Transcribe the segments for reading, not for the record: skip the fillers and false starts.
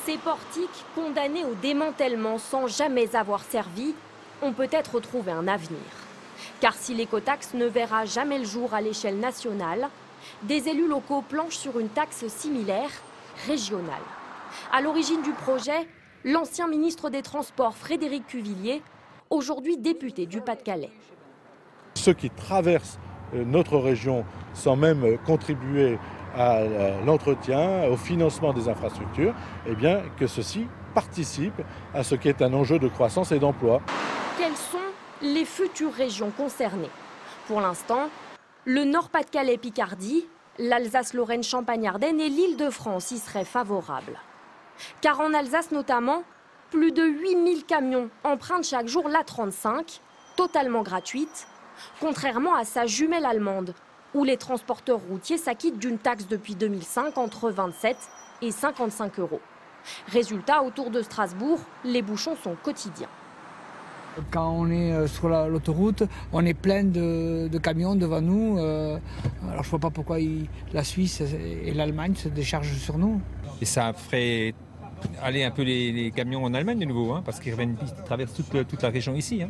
Ces portiques, condamnés au démantèlement sans jamais avoir servi, ont peut-être trouvé un avenir. Car si l'écotaxe ne verra jamais le jour à l'échelle nationale, des élus locaux planchent sur une taxe similaire, régionale. À l'origine du projet, l'ancien ministre des Transports Frédéric Cuvillier, aujourd'hui député du Pas-de-Calais. Ceux qui traversent notre région sans même contribuer à l'entretien, au financement des infrastructures, eh bien que ceci participe à ce qui est un enjeu de croissance et d'emploi. Quelles sont les futures régions concernées? Pour l'instant, le Nord-Pas-de-Calais-Picardie, l'Alsace-Lorraine-Champagne-Ardenne et l'Île-de-France y seraient favorables. Car en Alsace notamment, plus de 8000 camions empruntent chaque jour l'A35, totalement gratuite, contrairement à sa jumelle allemande, où les transporteurs routiers s'acquittent d'une taxe depuis 2005 entre 27 et 55 euros. Résultat, autour de Strasbourg, les bouchons sont quotidiens. Quand on est sur l'autoroute, on est plein de camions devant nous. Alors je ne vois pas pourquoi la Suisse et l'Allemagne se déchargent sur nous. Et ça ferait aller un peu les camions en Allemagne de nouveau, parce qu'ils traversent toute la région ici.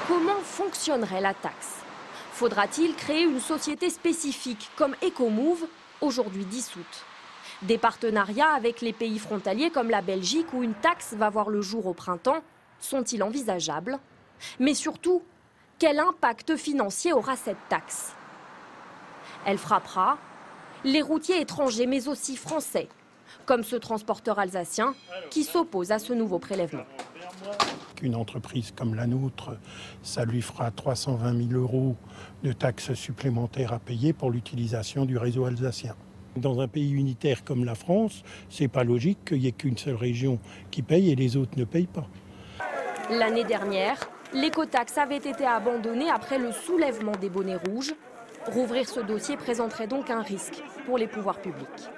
Comment fonctionnerait la taxe? Faudra-t-il créer une société spécifique comme Ecomove, aujourd'hui dissoute? Des partenariats avec les pays frontaliers comme la Belgique où une taxe va voir le jour au printemps sont-ils envisageables? Mais surtout, quel impact financier aura cette taxe? Elle frappera les routiers étrangers mais aussi français, comme ce transporteur alsacien qui s'oppose à ce nouveau prélèvement. Une entreprise comme la nôtre, ça lui fera 320 000 euros de taxes supplémentaires à payer pour l'utilisation du réseau alsacien. Dans un pays unitaire comme la France, c'est pas logique qu'il n'y ait qu'une seule région qui paye et les autres ne payent pas. L'année dernière, l'écotaxe avait été abandonnée après le soulèvement des bonnets rouges. Rouvrir ce dossier présenterait donc un risque pour les pouvoirs publics.